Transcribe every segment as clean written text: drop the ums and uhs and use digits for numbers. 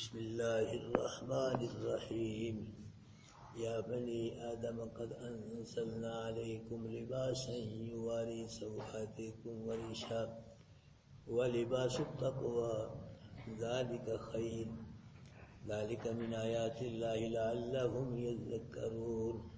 بسم الله الرحمن الرحيم يا بني آدم قد أنزلنا عليكم لباسا يواري سوآتكم وريشا ولباس التقوى ذلك خير ذلك من آيات الله لعلهم يذكرون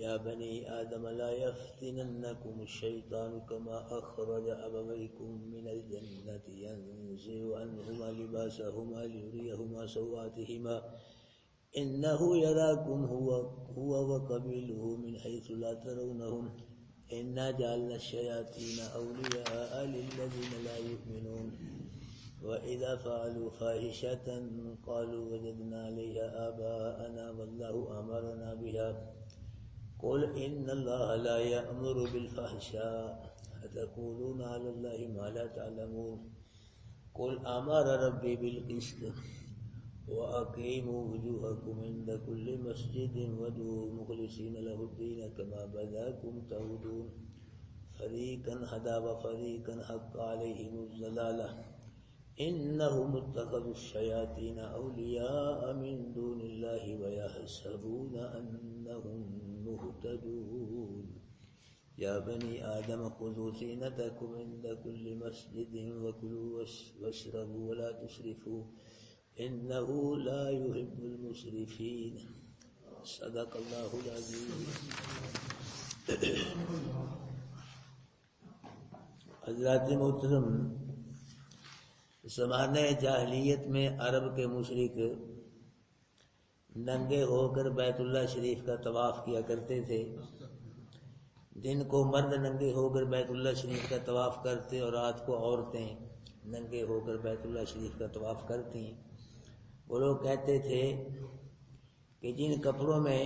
يا بني آدم لا يفتننكم الشيطان كما أخرج أبويكم من الجنة ينزع عنهما لباسهما ليريهما سوآتهما إنه يراكم هو وقبيله من حيث لا ترونهم إنا جعلنا الشياطين أولياء للذين لا يؤمنون وإذا فعلوا فاحشة قالوا وجدنا عليها آباءنا والله أمرنا بها قل إن الله لا يأمر بالفحشاء أتقولون على الله ما لا تعلمون قل أمر ربي بالقسط وأقيموا وجوهكم عند كل مسجد وادعوه مخلصين له الدين كما بداكم تعودون فريقا هدى وفريقا حق عليهم الضلالة إنهم اتخذوا الشياطين أولياء من دون الله ويحسبون أنهم مهتدون يا بني آدم خذوا زينتكم عند كل مسجد وكلوا واشربوا ولا تسرفوا إنه لا يحب المسرفين صدق الله العظيم. حضرات محترم، زمانے جاہلیت میں عرب کے مشرک ننگے ہو کر بیت اللہ شریف کا طواف کیا کرتے تھے. دن کو مرد ننگے ہو کر بیت اللہ شریف کا طواف کرتے اور رات کو عورتیں ننگے ہو کر بیت اللہ شریف کا طواف کرتی. وہ لوگ کہتے تھے کہ جن کپڑوں میں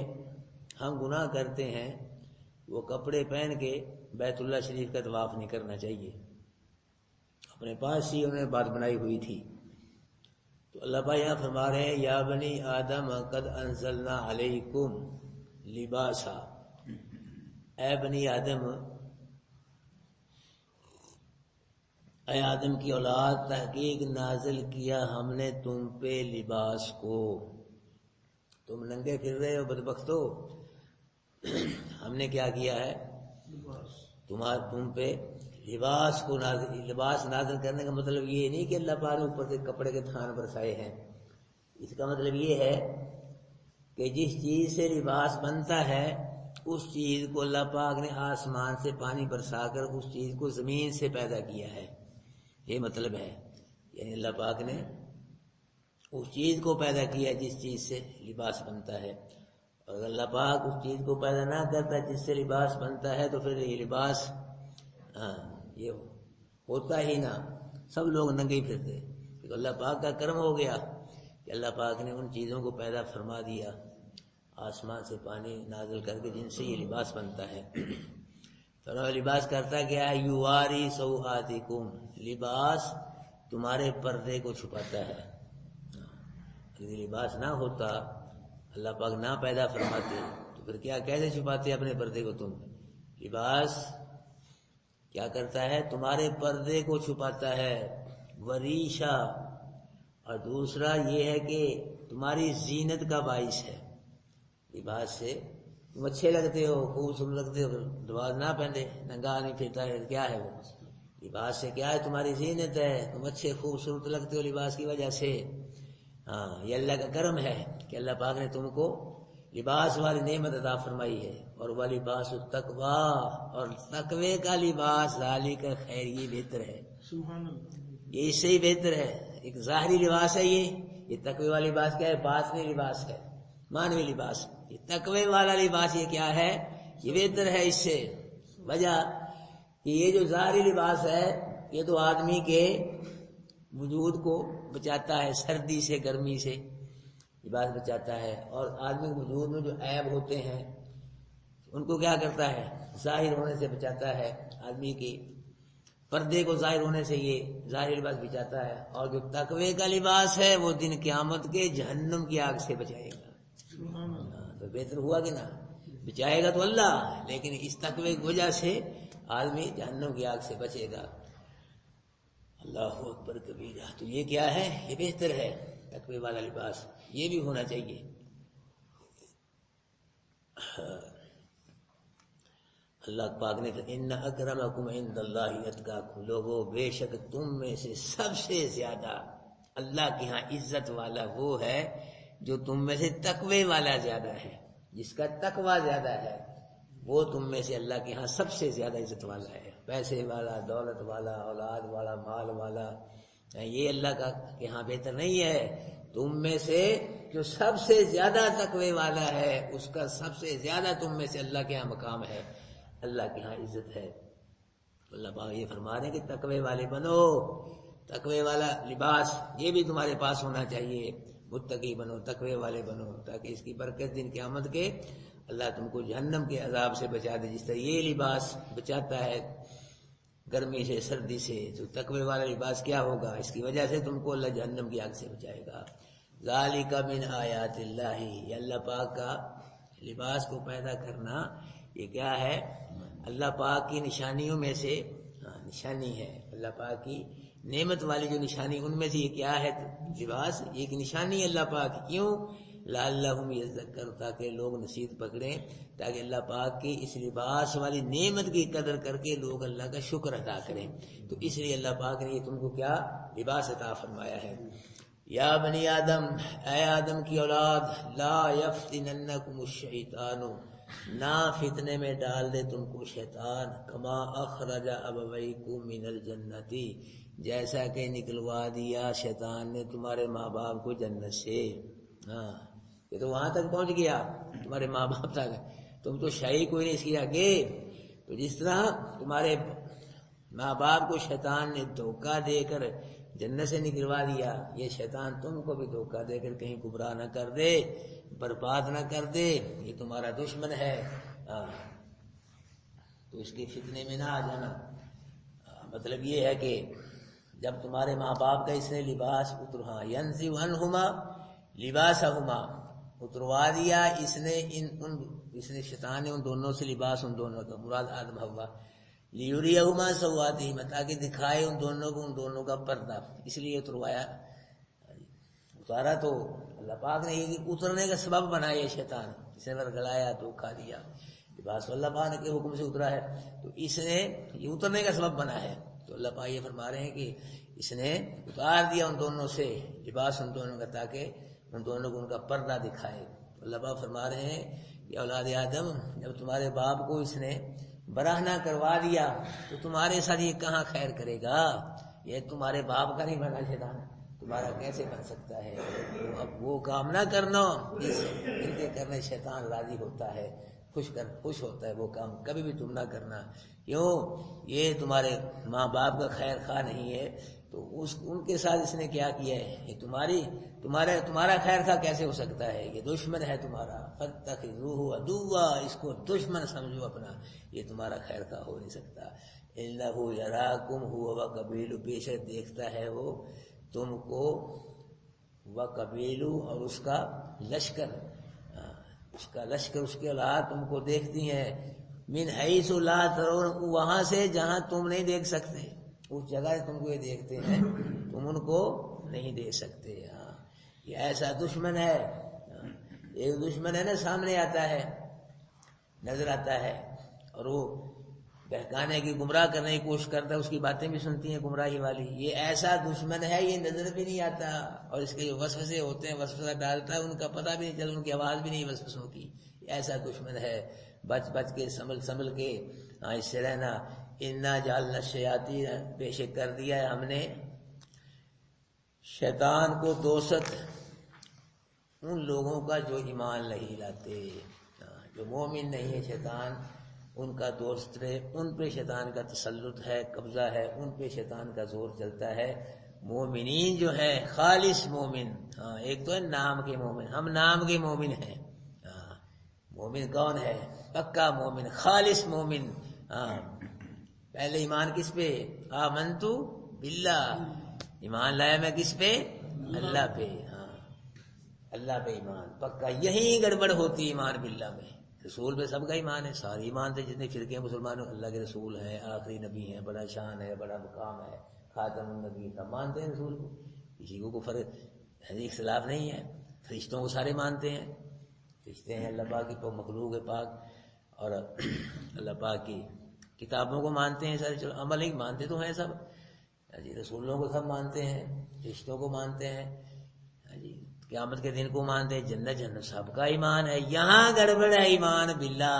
ہم گناہ کرتے ہیں وہ کپڑے پہن کے بیت اللہ شریف کا طواف نہیں کرنا چاہیے. اپنے پاس ہی انہوں نے بات بنائی ہوئی تھی. تو اللہ پاک یہاں فرما رہے ہیں یا بنی آدم قد انزلنا علیکم لباسا، اے بنی آدم، اے آدم کی اولاد، تحقیق نازل کیا ہم نے تم پہ لباس کو. تم ننگے پھر رہے ہو بدبختو، ہم نے کیا کیا ہے؟ تم پہ لباس کو لباس نازل کرنے کا مطلب یہ نہیں کہ اللہ پاک نے اوپر سے کپڑے کے تھان برسائے ہیں. اس کا مطلب یہ ہے کہ جس چیز سے لباس بنتا ہے اس چیز کو اللہ پاک نے آسمان سے پانی برسا کر اس چیز کو زمین سے پیدا کیا ہے. یہ مطلب ہے، یعنی اللہ پاک نے اس چیز کو پیدا کیا جس چیز سے لباس بنتا ہے. اور اگر اللہ پاک اس چیز کو پیدا نہ کرتا جس سے لباس بنتا ہے تو پھر یہ لباس یہ ہوتا ہی نہ، سب لوگ ننگے پھرتے. تو اللہ پاک کا کرم ہو گیا کہ اللہ پاک نے ان چیزوں کو پیدا فرما دیا آسمان سے پانی نازل کر کے جن سے یہ لباس بنتا ہے. تو لباس کرتا کیا ہے؟ یواری سوآتکم، لباس تمہارے پردے کو چھپاتا ہے. یعنی لباس نہ ہوتا، اللہ پاک نہ پیدا فرماتے تو پھر کیا کیسے چھپاتے اپنے پردے کو تم؟ لباس کیا کرتا ہے؟ تمہارے پردے کو چھپاتا ہے. وریشا، اور دوسرا یہ ہے کہ تمہاری زینت کا باعث ہے. لباس سے تم اچھے لگتے ہو، خوبصورت لگتے ہو، لباس نہ پہنے ننگا نہیں پھرتا ہے، کیا ہے وہ؟ لباس سے کیا ہے؟ تمہاری زینت ہے، تم اچھے خوبصورت لگتے ہو لباس کی وجہ سے. یہ اللہ کا کرم ہے کہ اللہ پاک نے تم کو لباس والی نعمت عطا فرمائی ہے. اور وَلِبَاسُ التَّقْوَىٰ، اور تقوی کا لباس، ذَلِكَ خیر، یہ بہتر ہے، یہ اس سے ہی بہتر ہے. ایک ظاہری لباس ہے یہ تقوی والا لباس کیا ہے؟ باطنی لباس ہے، مانوی لباس. یہ تقوی والا لباس یہ کیا ہے؟ یہ بہتر ہے اس سے. وجہ کہ یہ جو ظاہری لباس ہے یہ تو آدمی کے وجود کو بچاتا ہے، سردی سے گرمی سے لباس بچاتا ہے. اور آدمی کے وجود میں جو عیب ہوتے ہیں ان کو کیا کرتا ہے؟ ظاہر ہونے سے بچاتا ہے. آدمی کے پردے کو ظاہر ہونے سے یہ ظاہر لباس بچاتا ہے. اور جو تقوی کا لباس ہے وہ دن قیامت کے جہنم کی آگ سے بچائے گا. تو بہتر ہوا کہ نہ؟ بچائے گا تو اللہ، لیکن اس تقوی کی وجہ سے آدمی جہنم کی آگ سے بچے گا. اللہ اکبر کبیرہ. تو یہ کیا ہے؟ یہ بہتر ہے تقوی والا لباس، یہ بھی ہونا چاہیے. اللہ پاک نے کہا ان اکرمکم عند اللہ اتقاکم، لوگوں بے شک تم میں سے سب سے زیادہ اللہ کے ہاں عزت والا وہ ہے جو تم میں سے تقوی والا زیادہ ہے. جس کا تقوی زیادہ ہے وہ تم میں سے اللہ کے ہاں سب سے زیادہ عزت والا ہے. پیسے والا، دولت والا، اولاد والا، مال والا، یہ اللہ کا کے ہاں بہتر نہیں ہے. تم میں سے جو سب سے زیادہ تقوی والا ہے اس کا سب سے زیادہ تم میں سے اللہ کے ہاں مقام ہے، اللہ کے ہاں عزت ہے. اللہ پاک یہ فرما رہے ہیں کہ تقوی والے بنو، تقوی والا لباس یہ بھی تمہارے پاس ہونا چاہیے. متقی بنو، تقوی والے بنو، تاکہ اس کی برکت دن قیامت کے اللہ تم کو جہنم کے عذاب سے بچا دے. جس طرح یہ لباس بچاتا ہے گرمی سے، سردی سے، تو تقوی والا لباس کیا ہوگا؟ اس کی وجہ سے تم کو اللہ جہنم کی آگ سے بچائے گا. ذالک من آیات اللہ، یہ اللہ پاک کا لباس کو پیدا کرنا یہ کیا ہے؟ اللہ پاک کی نشانیوں میں سے نشانی ہے. اللہ پاک کی نعمت والی جو نشانی ان میں سے یہ کیا ہے؟ لباس ایک نشانی ہے اللہ پاک. کیوں؟ لعلہم یذکرون، تاکہ لوگ نصیحت پکڑیں، تاکہ اللہ پاک کی اس لباس والی نعمت کی قدر کر کے لوگ اللہ کا شکر ادا کریں. تو اس لیے اللہ پاک نے یہ تم کو کیا لباس عطا فرمایا ہے. یا بنی آدم، اے آدم کی اولاد، لا یفتننکم الشیطان، نہ فتنے میں ڈال دے تم کو شیطان، کما اخرج ابویکم من الجنتی، جیسا کہ نکلوا دیا شیطان نے تمہارے ماں باپ کو جنت سے. یہ تو وہاں تک پہنچ گیا تمہارے ماں باپ تک، تم تو شاہی کوئی نہیں اس کی آگے. تو جس طرح تمہارے ماں باپ کو شیطان نے دھوکہ دے کر جنت سے نکلوا دیا، یہ شیطان تم کو بھی دھوکہ دے کر کہیں گمراہ نہ کر دے، برباد نہ کر دے. یہ تمہارا دشمن ہے، تو اس کے فتنے میں نہ آ جانا. مطلب یہ ہے کہ جب تمہارے ماں باپ کا اس نے لباس ینزع عنہما لباسہما، اتروا دیا اس نے شیطان نے ان دونوں سے لباس، ان دونوں کا مراد آدم حوا، لیریہما سوآتہما، تاکہ دکھائے ان دونوں کا پردہ، اس لیے اتارا تو اللہ پاک نے یہ اترنے کا سبب بنایا. یہ شیطان اس نے ورگلایا، دھوکہ دیا. لباس اللہ پاک کے حکم سے اترا ہے تو اس نے یہ اترنے کا سبب بنا ہے. تو اللہ پاک یہ فرما رہے ہیں کہ اس نے اتار دیا ان دونوں سے لباس، ان دونوں کا، تاکہ ان دونوں کو ان کا پردہ دکھائے. اللہ پاک فرما رہے ہیں کہ اولاد آدم، جب تمہارے باپ کو اس نے برہنہ کروا دیا تو تمہارے ساتھ یہ کہاں خیر کرے گا؟ یہ تمہارے باپ کا نہیں بنا شیطان، تمہارا کیسے بن سکتا ہے؟ اب وہ کام نہ کرنا جن کے کرنے شیطان راضی ہوتا ہے، خوش ہوتا ہے، وہ کام کبھی بھی تم نہ کرنا. کیوں؟ یہ تمہارے ماں باپ کا خیر خواہ نہیں ہے، تو ان کے ساتھ اس نے کیا کیا ہے؟ یہ تمہارا خیر خواہ کیسے ہو سکتا ہے؟ یہ دشمن ہے تمہارا. فاتخذوہ عدوا، اس کو دشمن سمجھو اپنا، یہ تمہارا خیر خواہ ہو نہیں سکتا. انہ یراکم هو وقبیلہ، بے شک دیکھتا ہے وہ تم کو، وقبیلہ، اور اس کا لشکر، اس کا لشکر، اس کے اولاد تم کو دیکھتی ہیں، من حیث لا ترون، وہاں سے جہاں تم نہیں دیکھ سکتے، اس جگہ سے تم کو یہ دیکھتے ہیں، تم ان کو نہیں دیکھ سکتے. یہ ایسا دشمن ہے. ایک دشمن ہے نا، سامنے آتا ہے، نظر آتا ہے، اور وہ بہکانے کی، گمراہ کرنے کی کوشش کرتا ہے، اس کی باتیں بھی سنتی ہیں گمراہی والی. یہ ایسا دشمن ہے، یہ نظر بھی نہیں آتا، اور اس کے جو وسوسے ہوتے ہیں، وسوسہ ڈالتا ہے، ان کا پتہ بھی نہیں چلتا، ان کی آواز بھی نہیں وسوسوں کی. ایسا دشمن ہے. بچ کے، سنبھل کے اس سے رہنا. انا جعلنا الشیاطین، بے شک کر دیا ہے ہم نے شیطان کو دوست ان لوگوں کا جو ایمان نہیں لاتے، جو مومن نہیں ہے، شیطان ان کا دوست ہے، ان پہ شیطان کا تسلط ہے، قبضہ ہے، ان پہ شیطان کا زور چلتا ہے. مومنین جو ہے خالص مومن، ایک تو ہے نام کے مومن، ہم نام کے مومن ہیں. مومن کون ہے؟ پکا مومن، خالص مومن. پہلے ایمان کس پہ؟ آمنتو باللہ، ایمان لایا میں کس پہ؟ اللہ پہ. اللہ پہ ایمان پکا. یہی گڑبڑ ہوتی ایمان باللہ میں. رسول پہ سب کا ایمان ہے، سارے ایمان تھے جتنے فرقے مسلمانوں، اللہ کے رسول ہیں، آخری نبی ہیں، بڑا شان ہے، بڑا مقام ہے، خاتم النبی، سب مانتے ہیں رسول کو، کسی کو فرق اختلاف نہیں ہے. فرشتوں کو سارے مانتے ہیں، فرشتے ہیں اللہ پاک کی مخلوق پاک، اور اللہ پاک کی کتابوں کو مانتے ہیں سارے. چلو عمل ہی مانتے تو ہیں سب جی، رسولوں کو سب مانتے ہیں، فرشتوں کو مانتے ہیں جی، قیامت کے دن کو مانتے ہیں، جنت جنت سب کا ایمان ہے. یہاں گڑبڑ ہے ایمان باللہ.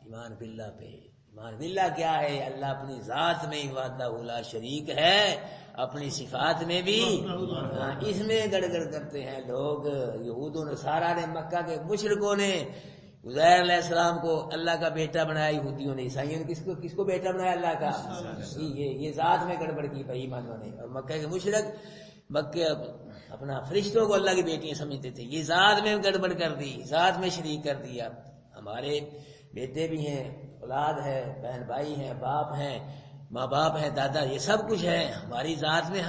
ایمان باللہ پہ، ایمان باللہ کیا ہے؟ اللہ اپنی ذات میں وحدہ لا شریک ہے، اپنی صفات میں بھی. اس میں گڑبڑ کرتے ہیں لوگ. یہود و نصارہ نے، مکہ کے مشرکوں نے عزیر علیہ السلام کو اللہ کا بیٹا بنایا، یہودیوں نے، عیسائیوں نے کس کو بیٹا بنایا؟ اللہ کا. یہ ذات میں گڑبڑ کی بھائی ایمانوں نے. اور مکہ کے مشرک مکہ اپنا فرشتوں کو اللہ کی بیٹیاں سمجھتے تھے، یہ ذات میں گڑبڑ کر دی، ذات میں شریک کر دیا. ہمارے بیٹے بھی ہیں، اولاد ہے، بہن بھائی ہیں، باپ ہیں، ماں باپ ہیں، دادا، یہ سب کچھ ہے ہماری ذات میں.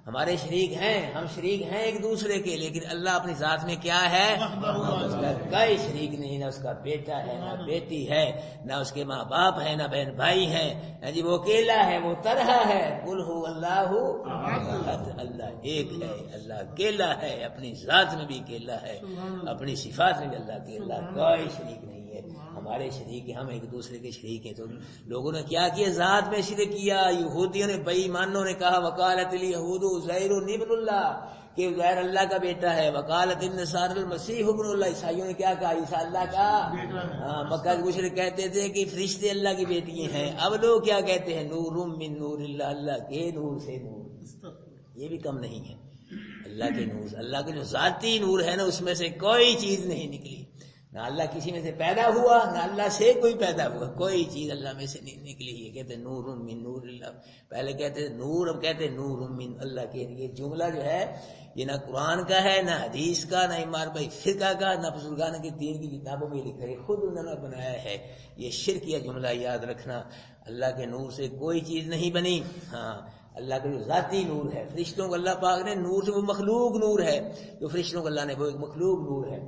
ہمارے شریک ہیں، ہم شریک ہیں ایک دوسرے کے، لیکن اللہ اپنی ذات میں کیا ہے؟ اس کا کوئی شریک نہیں، نہ اس کا بیٹا ہے، نہ بیٹی ہے، نہ اس کے ماں باپ ہے، نہ بہن بھائی ہیں جی. وہ اکیلا ہے، وہ تنہا ہے. قل هو اللہ احد، اللہ ایک ہے، اللہ اکیلا ہے، اپنی ذات میں بھی اکیلا ہے، اپنی صفات میں بھی اللہ اکیلا، کوئی شریک نہیں ہے. ہمارے شریک ہیں، ہم ایک دوسرے کے شریک ہیں. تو لوگوں نے کیا کیا؟ ذات میں شرک کیا. یہودیوں نے، بے ایمانوں نے کہا وقالت الیہود عزیر ابن اللہ، کہ عزیر اللہ کا بیٹا ہے. وقالت النصارى المسیح ابن اللہ، عیسائیوں نے کیا کہا؟ عیسیٰ اللہ کا. مکہ کے مشرک کہتے تھے کہ فرشتے اللہ کی بیٹیاں ہیں. اب لوگ کیا کہتے ہیں؟ نور من نور اللہ، اللہ کے نور سے نور. یہ بھی کم نہیں ہے. اللہ کے نور، اللہ کے جو ذاتی نور ہے نا، اس میں سے کوئی چیز نہیں نکلی. نہ اللہ کسی میں سے پیدا ہوا، نہ اللہ سے کوئی پیدا ہوا، کوئی چیز اللہ میں سے نہیں نکلی. یہ کہتے ہیں نور من نور اللہ. پہلے کہتے ہیں نور، اب کہتے ہیں نور من اللہ کے. یہ جملہ جو ہے یہ نہ قرآن کا ہے، نہ حدیث کا، نہ امام بھائی فرقہ کا، نہ بزرگان کی دین کی کتابوں میں لکھا ہے، خود انہوں نے بنایا ہے. یہ شرک یا جملہ یاد رکھنا. اللہ کے نور سے کوئی چیز نہیں بنی. ہاں، اللہ کا جو ذاتی نور ہے. فرشتوں کو اللہ پاک نے نور سے، وہ مخلوق نور ہے جو فرشتوں کو اللہ نے، وہ ایک مخلوق نور ہے.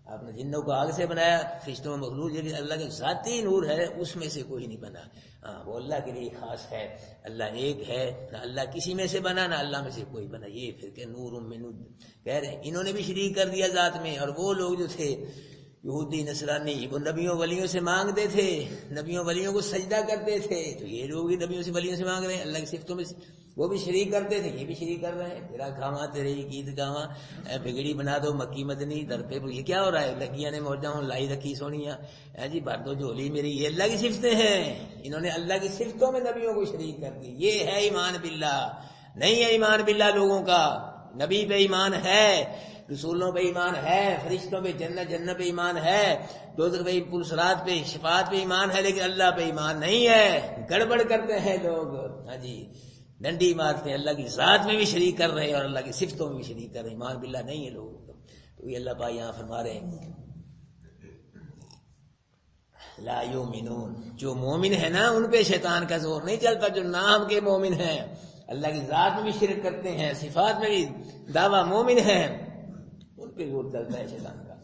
آپ نے جنوں کو آگ سے بنایا، فرشتوں میں مخلوق، لیکن اللہ کے ذاتی نور ہے، اس میں سے کوئی نہیں بنا. وہ اللہ کے لیے خاص ہے. اللہ ایک ہے، نہ اللہ کسی میں سے بنا، نہ اللہ میں سے کوئی بنا. یہ پھر کہ نور من کہہ رہے ہیں. انہوں نے بھی شریک کر دیا ذات میں. اور وہ لوگ جو تھے یہودی نصرانی، وہ نبیوں ولیوں سے مانگتے تھے، نبیوں ولیوں کو سجدہ کرتے تھے. تو یہ لوگ بھی نبیوں سے ولیوں سے مانگ رہے ہیں، اللہ کی صفتوں میں وہ بھی شریک کرتے تھے، یہ بھی شریک کر رہے ہیں. تیرا کھاواں تیرے گیت گاواں، بگڑی بنا دو مکی مدنی در پہ. یہ کیا ہو رہا ہے؟ لگیاں نے موجہ ہوں لائی رکھی سونیاں جی، بھر دو جھولی میری. یہ اللہ کی صفتیں ہیں. انہوں نے اللہ کی صفتوں میں نبیوں کو شریک کر دی. یہ ہے ایمان باللہ. نہیں ہے ایمان باللہ لوگوں کا. نبی پہ ایمان ہے، رسولوں پہ ایمان ہے، فرشتوں پہ، جنت پہ ایمان ہے، دوزخ پہ، پرصراط پہ، شفاعت پہ ایمان ہے، لیکن اللہ پہ ایمان نہیں ہے. گڑبڑ کرتے ہیں لوگ جی، ڈنڈی مارتے ہیں. اللہ کی ذات میں بھی شریک کر رہے ہیں اور اللہ کی صفتوں میں بھی شریک کر رہے ہیں. ایمان باللہ نہیں ہے لوگوں کو. تو یہ اللہ پاک یہاں فرما رہے ہیں لا یؤمنون. جو مومن ہے نا، ان پہ شیطان کا زور نہیں چلتا. جو نام کے مومن ہیں، اللہ کی ذات میں بھی شرک کرتے ہیں، صفات میں بھی دعویٰ مومن ہیں، ان پہ زور چلتا ہے شیطان کا.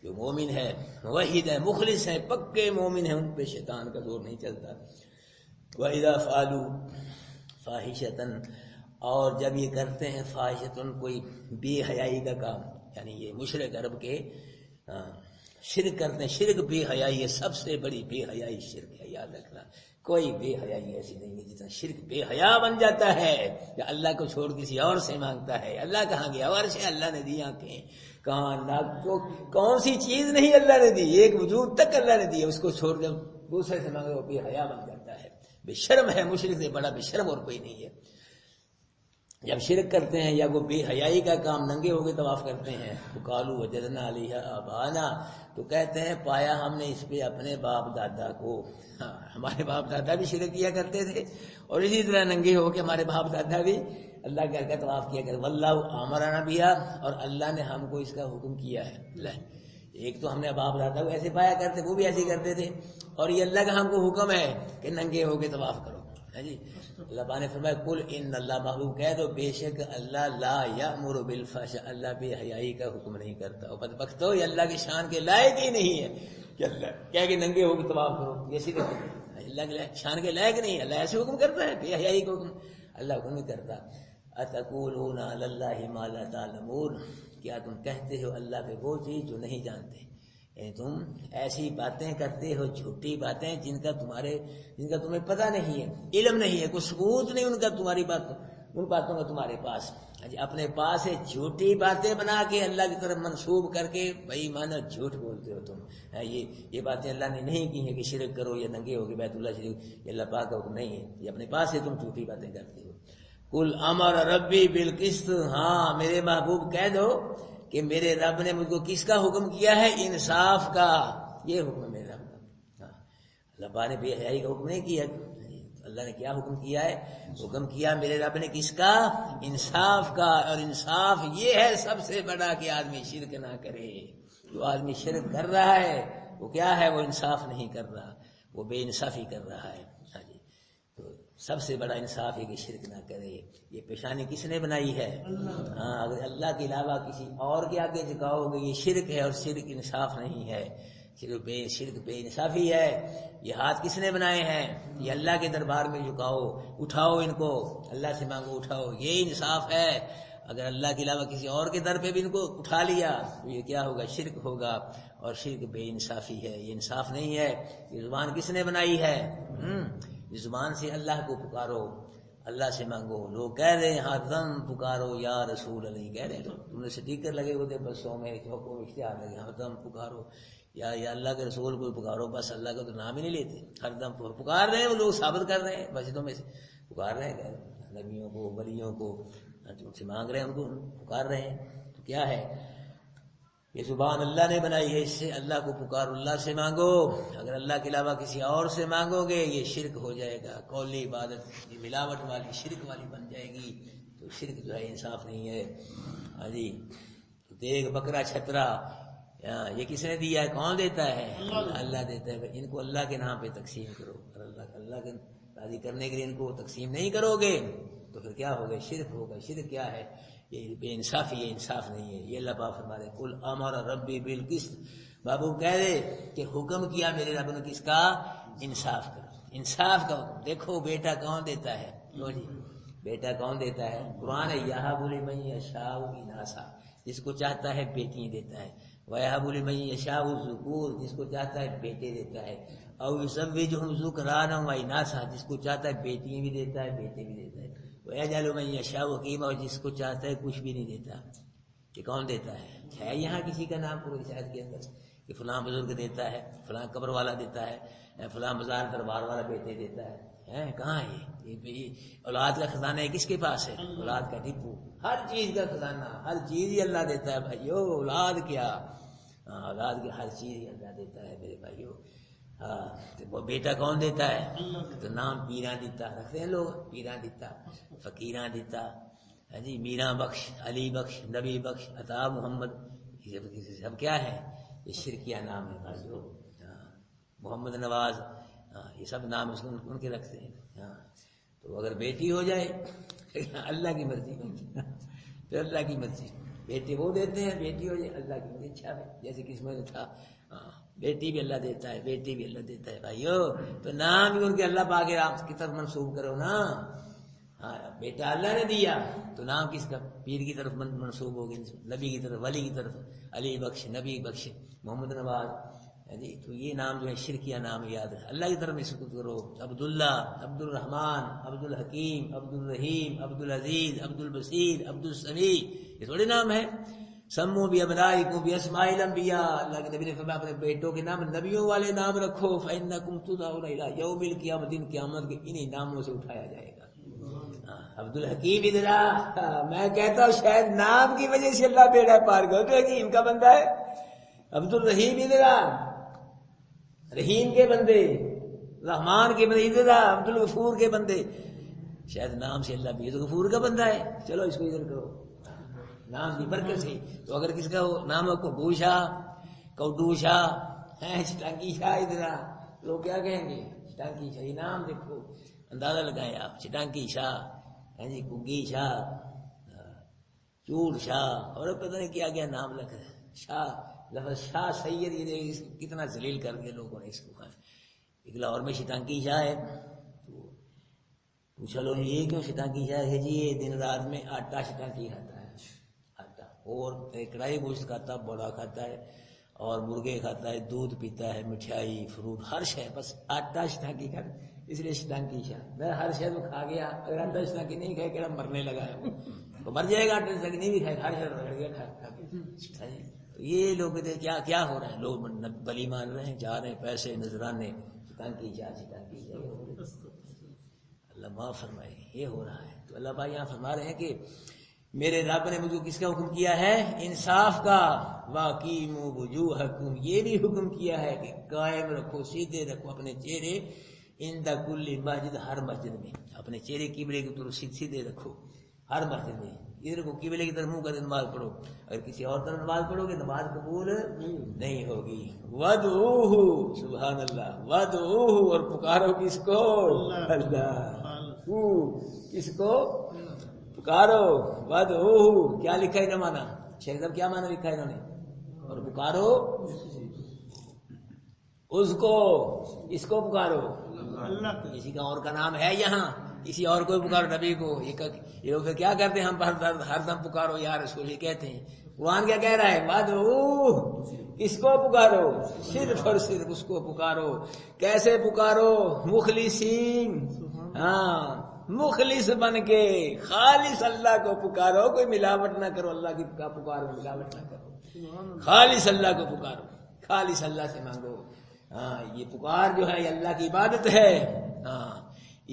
جو مومن ہے، موحد ہے، مخلص ہے، پکے مومن ہیں، ان پہ شیطان کا زور نہیں چلتا. وَإِذَا فَعَلُوا فَاحِشَةً، اور جب یہ کرتے ہیں فاحشتن، کوئی بے حیائی کا کام، یعنی یہ مشرک عرب کے شرک کرتے ہیں. شرک بے حیائی ہے، سب سے بڑی بے حیائی شرک ہے، یاد رکھنا. کوئی بے حیائی ایسی نہیں ہے جتنا شرک بے حیا بن جاتا ہے، کہ اللہ کو چھوڑ کسی اور سے مانگتا ہے. اللہ کہاں گیا؟ عرش ہے، اللہ نے دی آنکھیں، کہاں اللہ کو کون سی چیز نہیں اللہ نے دی، ایک وجود تک اللہ نے دی ہے، اس کو چھوڑ کر دوسرے سے مانگے وہ بے حیا بن جاتا ہے. بے شرم ہے. مشرک سے بڑا بے شرم اور کوئی نہیں ہے. جب شرک کرتے ہیں یا وہ بے حیائی کا کام، ننگے ہو کے طواف کرتے ہیں، تو قالوا وجدنا علیہا آباءنا، تو کہتے ہیں پایا ہم نے اس پہ اپنے باپ دادا کو. ہمارے باپ دادا بھی شرک کیا کرتے تھے، اور اسی طرح ننگے ہو کے ہمارے باپ دادا بھی اللہ کے گھر کا طواف کیا کرتے. واللہ امرنا بہا، اور اللہ نے ہم کو اس کا حکم کیا ہے. ایک تو ہم نے باپ دادا کو ایسے پایا کرتے، وہ بھی ایسے کرتے تھے، اور یہ اللہ کا ہم کو حکم ہے کہ ننگے ہو کے طواف کرو جی. اللہ پاک نے فرمایا قل ان اللہ، محبوب کہہ دو بے شک اللہ لا یأمر بالفحشاء، اللہ بے حیائی کا حکم نہیں کرتا. اور بدبختو، یہ اللہ کی شان کے لائق ہی نہیں ہے کہ اللہ کہہ کہ ننگے ہو کے طواف کرو. یہ صرف اللہ کے شان کے لائق نہیں ہے. اللہ ایسے حکم کرتا ہے بے حیائی کا حکم. اللہ حکم نہیں کرتا. اتقولون علی اللہ ما لا تعلمون، کیا تم کہتے ہو اللہ پہ وہ چیز جو نہیں جانتے، یعنی تم ایسی باتیں کرتے ہو، جھوٹی باتیں جن کا تمہیں پتہ نہیں ہے، علم نہیں ہے، کوئی ثبوت نہیں ان کا تمہاری ان باتوں کا تمہارے پاس. اپنے پاس سے جھوٹی باتیں بنا کے اللہ کی طرف منسوب کر کے بھائی مانا جھوٹ بولتے ہو تم. یہ باتیں اللہ نے نہیں کی ہیں کہ شرک کرو یا ننگے ہو کہ بیت اللہ شریف، یہ اللہ پاک کا حکم نہیں ہے، یہ اپنے پاس سے تم جھوٹی باتیں کرتے ہو. قل امر ربی بالقسط، ہاں میرے محبوب کہہ دو کہ میرے رب نے مجھ کو کس کا حکم کیا ہے؟ انصاف کا. یہ حکم ہے میرے رب کا. اللہ پاک نے بے حیائی کا حکم نہیں کیا. اللہ نے کیا حکم کیا ہے؟ حکم کیا میرے رب نے کس کا؟ انصاف کا. اور انصاف یہ ہے سب سے بڑا کہ آدمی شرک نہ کرے. جو آدمی شرک کر رہا ہے وہ کیا ہے؟ وہ انصاف نہیں کر رہا، وہ بے انصافی کر رہا ہے. تو سب سے بڑا انصاف ہے کہ شرک نہ کرے. یہ پیشانی کس نے بنائی ہے؟ ہاں، اگر اللہ کے علاوہ کسی اور کے آگے جھکاؤ گے یہ شرک ہے، اور شرک انصاف نہیں ہے، شرک بے انصافی ہے. یہ ہاتھ کس نے بنائے ہیں؟ یہ اللہ کے دربار میں جھکاؤ، اٹھاؤ ان کو، اللہ سے مانگو اٹھاؤ، یہ انصاف ہے. اگر اللہ کے علاوہ کسی اور کے در پہ بھی ان کو اٹھا لیا تو یہ کیا ہوگا؟ شرک ہوگا، اور شرک بے انصافی ہے، یہ انصاف نہیں ہے. یہ زبان کس نے بنائی ہے؟ اس زبان سے اللہ کو پکارو، اللہ سے مانگو. لوگ کہہ رہے ہیں ہر دم پکارو یا رسول اللہ، کہہ رہے ہیں تم نے سٹیکر لگے ہوتے بسوں میں، چوکوں میں اشتہار لگے ہر دم پکارو یا اللہ کے رسول کو پکارو، بس اللہ کا تو نام ہی نہیں لیتے. ہر دم پکار رہے ہیں، وہ لوگ ثابت کر رہے ہیں مسجدوں میں سے پکار رہے ہیں، نبیوں کو ولیوں کو ان سے مانگ رہے ہیں، ان کو پکار رہے ہیں. تو کیا ہے؟ یہ زبان اللہ نے بنائی ہے، اس سے اللہ کو پکارو، اللہ سے مانگو. اگر اللہ کے علاوہ کسی اور سے مانگو گے یہ شرک ہو جائے گا، قولی عبادت یہ ملاوٹ والی شرک والی بن جائے گی. تو شرک جو ہے انصاف نہیں ہے. ہاں جی، دیکھ بکرا چھترا یہ کس نے دیا ہے؟ کون دیتا ہے؟ اللہ دیتا ہے. ان کو اللہ کے نام پہ تقسیم کرو، اور اللہ کے راضی کرنے کے لیے ان کو تقسیم نہیں کرو گے تو پھر کیا ہوگا؟ شرک ہوگا. شرک کیا ہے؟ یہ بے انصافی، یہ انصاف نہیں ہے. یہ اللہ پاک فرما رہے قل امر ربی بالقسط، بابو کہہ دے کہ حکم کیا میرے رب نے کس کا؟ انصاف کا. انصاف کا حکم. دیکھو بیٹا کون دیتا ہے؟ لو جی، بیٹا کون دیتا ہے؟ قرآن ہے یہاں بولی میں یشاء اناسا، جس کو چاہتا ہے بیٹی دیتا ہے. وَيَهَبُ لِمَن يَشَاءُ الذُّكُورَ، جس کو چاہتا ہے بیٹے دیتا ہے. او يُزَوِّجُهُمْ ذُكْرَانًا وَإِنَاثًا، جس کو چاہتا ہے بیٹیاں بھی دیتا ہے بیٹے بھی دیتا ہے. وَيَجْعَلُ مَن يَشَاءُ عَقِيمًا، اور جس کو چاہتا ہے کچھ بھی نہیں دیتا. یہ کون دیتا ہے؟ یہاں کسی کا نام پوری شاید کے اندر کہ فلاں بزرگ دیتا ہے، فلاں قبر والا دیتا ہے، فلاں مزار دربار والا بیٹے دیتا ہے. کہاں ہے یہ؟ اولاد کا خزانہ ہے کس کے پاس ہے؟ اولاد کا ڈپو. ہر چیز کا خزانہ، ہر چیز ہی اللہ دیتا ہے بھائیو. اولاد کیا، اولاد کی ہر چیز ہی اللہ دیتا ہے میرے بھائیو. وہ بیٹا کون دیتا ہے؟ تو نام پیراں دیتا رکھتے ہیں لوگ، پیراں دیتا، فقیراں دیتا. ہاں جی، میراں بخش، علی بخش، نبی بخش، عطا محمد، یہ سب کیا ہے؟ یہ شرکیہ نام ہے بھائیو. محمد نواز، یہ سب نام ان کے رکھتے ہیں. تو اگر بیٹی ہو جائے اللہ کی مرضی پھر اللہ کی مرضی. بیٹے وہ دیتے ہیں، بیٹی ہو جائے اللہ کی مرضی. اچھا ہے، جیسے قسمت میں تھا بیٹی بھی اللہ دیتا ہے، بیٹی بھی اللہ دیتا ہے بھائیو. تو نام بھی ان کے اللہ پاک کی طرف منسوب کرو نا. بیٹا اللہ نے دیا تو نام کس کا؟ پیر کی طرف منسوب ہوگی، نبی کی طرف، ولی کی طرف. علی بخش، نبی بخش، محمد نواز. جی، تو یہ نام جو ہے شرکیہ نام یاد ہے. اللہ کی طرف سکوت کرو. عبداللہ، عبد الرحمان، عبد الحکیم، عبد الرحیم، عبد العزیز، عبد البصیر، عبد السمیع، یہ تھوڑے نام ہے. سمو بھی ابنائکم باسماء الانبیاء، اللہ کے نبی نے فرمایا اپنے بیٹوں کے نام نبیوں والے نام رکھو. فانکم تدعون الی یوم القیامۃ، دن قیامت کے انہی ناموں سے اٹھایا جائے گا. عبد الحکیم ادھر میں کہتا ہوں شاید نام کی وجہ سے اللہ بیڑا پار کر تو حکیم کا بندہ ہے. عبد الرحیم ادھر، رحیم کے بندے، رحمان کے بندے ادھر، عبد الغفور کے بندے. شاید نام سے اللہ بھی غفور کا بندہ ہے، چلو اس کو ادھر کرو نام کی برکت سے. تو اگر کس کا نام ہے کوڈو شاہ، کوڈو شاہ، چٹانکی شاہ، ادھر لوگ کیا کہیں گے؟ چٹانکی شاہ. یہ نام دیکھو، اندازہ لگائیں آپ. چٹانکی شاہ، جی کگی شاہ، چور شاہ، اور پتہ نہیں کیا کیا نام لکھا ہے. شاہ، لفظ شاہ سید، یہ کتنا ذلیل کر دیا لوگوں نے اس کو. ایک لاہور میں شٹانکی شاہ ہے، پوچھا لو یہ کیوں شتانکی شاہ ہے؟ جی یہ دن رات میں آٹا شتانکی کھاتا ہے، آٹا، اور کڑھائی گوشت کھاتا ہے، بوڑا کھاتا ہے، اور مرغے کھاتا ہے، دودھ پیتا ہے، مٹھائی، فروٹ، ہر شے، بس آٹا شتانکی کھاتا ہے، اس لیے شتانکی شاہ۔ میں ہر شے تو کھا گیا، اگر آٹا شتانکی نہیں کھائے کہ مرنے لگا ہے وہ مر جائے گا، آٹا شتانکی نہیں بھی کھائے، ہر شے رگڑ گیا کھا کے۔ یہ لوگ کیا ہو رہا ہے؟ لوگ بلی مان رہے ہیں، جا رہے ہیں پیسے نذرانے، شتانکی شاہ شتانکی شاہ۔ اللہ معاف فرمائے، یہ ہو رہا ہے۔ تو اللہ بھائی یہاں فرما رہے ہیں کہ میرے رب نے مجھے کس کا حکم کیا ہے؟ انصاف کا۔ وَأَقِیمُوا وُجُوهَکُمْ، یہ بھی حکم کیا ہے کہ قائم رکھو، سیدھے رکھو اپنے چہرے، عند کل مسجد، ہر مسجد میں اپنے چہرے قبلے کی طرف سیدھے رکھو، ہر مسجد میں ادھر کو قبلے کی طرف منہ کر نماز پڑھو، اگر کسی اور طرف نماز پڑھو گے نماز قبول نہیں ہوگی۔ وَادْعُوهُ، سبحان اللہ، وَادْعُوهُ، اور پکارو کس کو؟ اللہ، کس کو پکارو؟ وَادْعُوهُ، کیا لکھا ہے کا معنی؟ شیخ صاحب کیا معنی لکھا ہے انہوں نے؟ اور پکارو اس کو، اس کو پکارو، کسی کا اور کا نام ہے یہاں، کسی اور کو پکارو، نبی کو۔ یہ لوگ کیا کرتے ہیں؟ ہم ہر دم پکارو یا رسول، یہ کہتے ہیں۔ قرآن کیا کہہ رہا ہے؟ وَادْعُوهُ، اس کو پکارو، صرف اور صرف اس کو پکارو۔ کیسے پکارو؟ مخلصین، ہاں، مخلص بن کے، خالص اللہ کو پکارو، کوئی ملاوٹ نہ کرو، اللہ کی پکارو، ملاوٹ نہ کرو، خالص اللہ کو پکارو، خالص اللہ سے مانگو۔ ہاں، یہ پکار جو ہے یہ اللہ کی عبادت ہے، ہاں،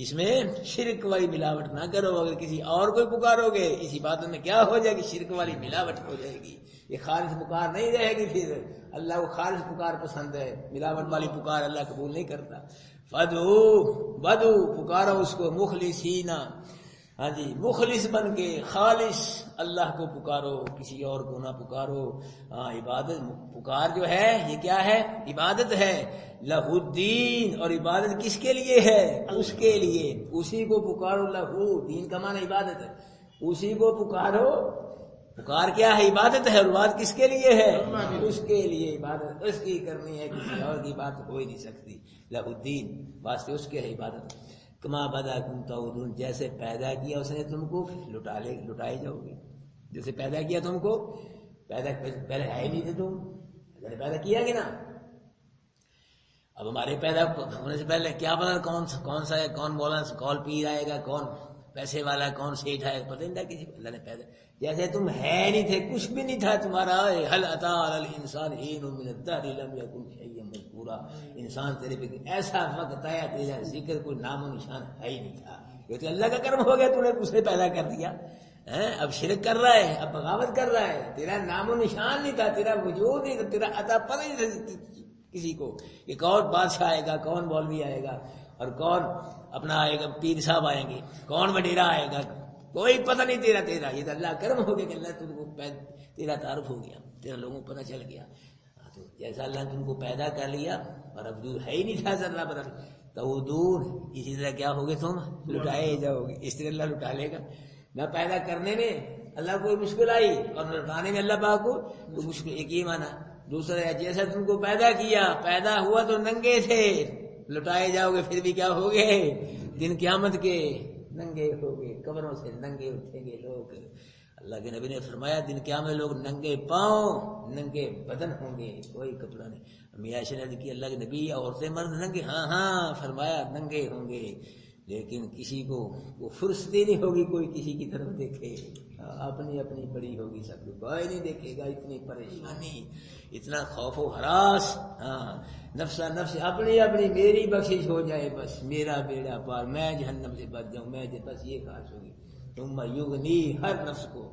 اس میں شرک والی ملاوٹ نہ کرو۔ اگر کسی اور کوئی پکارو گے اس عبادت میں کیا ہو جائے گی؟ شرک والی ملاوٹ ہو جائے گی، یہ خالص پکار نہیں رہے گی۔ پھر اللہ کو خالص پکار پسند ہے، ملاوٹ والی پکار اللہ قبول نہیں کرتا۔ فَادْعُوهُ، پکارو اس کو، مخلصین، ہاں جی، مخلص بن کے، خالص اللہ کو پکارو، کسی اور کو نہ پکارو۔ ہاں، عبادت، پکار جو ہے یہ کیا ہے؟ عبادت ہے۔ لَهُ الدِّينُ، اور عبادت کس کے لیے ہے؟ اس کے لیے، اسی کو پکارو۔ لہو، دین کا معنی عبادت ہے، اسی کو پکارو۔ پکار کیا ہے؟ عبادت ہے، اور عبادت کس کے لیے ہے؟ اس کے لیے عبادت اس کی کرنی ہے، کسی اور کی بات ہو ہی نہیں سکتی۔ لَهُ الدِّينُ، واسطے اس کے ہے عبادت۔ کما بدأکم تعودون، جیسے پیدا کیا اس نے تم کو، لٹائے جاؤ گے۔ جیسے پیدا کیا تم کو، پہلے ہے ہی نہیں تھے تم، پیدا کیا گیا نا۔ اب ہمارے پیدا ہونے سے پہلے کیا پتا کون سا ہے، کون مولانا کال پیر آئے گا، کون پیسے والا ہے، کون سیٹ ہے، پتہ نہیں تھا کسی کو۔ اللہ نے پیدا، جیسے تم ہے نہیں تھے، کچھ بھی نہیں تھا تمہارا۔ هل أتى على الإنسان حين من الدهر لم يكن شيئا مذكورا، انسان تیرے پہ ایسا وقت آیا تیرا ذکر کوئی نام و نشان ہے ہی نہیں تھا۔ یہ تو اللہ کا کرم ہو گیا، تو نے اسے پیدا کر دیا۔ اب شرک کر رہا ہے، اب بغاوت کر رہا ہے، تیرا نام و نشان نہیں تھا، تیرا وجود نہیں تھا، تیرا عطا پتہ نہیں تھا کسی کو کہ کون بادشاہ آئے گا، کون مولوی آئے گا، اور کون اپنا آئے گا، پیر صاحب آئیں گے، کون وڈیرا آئے گا، کوئی پتہ نہیں تیرا۔ یہ تو اللہ کرم ہو گیا کہ اللہ تم کو تیرا تعارف ہو گیا، تیرا لوگوں کو پتہ چل گیا۔ تو جیسا اللہ نے تم کو پیدا کر لیا، اور اب دور ہے ہی نہیں تھا ذرہ برابر، تو دور اسی طرح کیا ہوگے تم؟ لٹائے جاؤ گے۔ اس طرح اللہ لٹا لے گا نہ۔ پیدا کرنے میں اللہ کو مشکل آئی، اور لٹانے میں اللہ پاک کو کوئی مشکل، ایک یہ مانا۔ دوسرا ہے جیسا تم کو پیدا کیا، پیدا ہوا تو ننگے تھے، لٹائے جاؤ گے پھر بھی کیا ہوگے؟ دن قیامت کے ننگے ہوگے، قبروں سے ننگے اٹھیں گے لوگ۔ اللہ کے نبی نے فرمایا دن قیامت لوگ ننگے پاؤں ننگے بدن ہوں گے، کوئی کپڑا نہیں۔ امی عائشہ نے کہ اللہ کے نبی عورتیں مرد ننگے؟ ہاں، فرمایا ننگے ہوں گے، لیکن کسی کو وہ فرصتی نہیں ہوگی کوئی کسی کی طرف دیکھے، اپنی اپنی پڑی ہوگی، سب کو کوئی نہیں دیکھے گا۔ اتنی پریشانی، اتنا خوف و ہراس، ہاں، نفس نفس، اپنی اپنی، میری بخشش ہو جائے بس، میرا بیڑا پار، میں جہنم سے بچ جاؤں، میں بس یہ خواہش ہوگی۔ تم یغنی، ہر نفس کو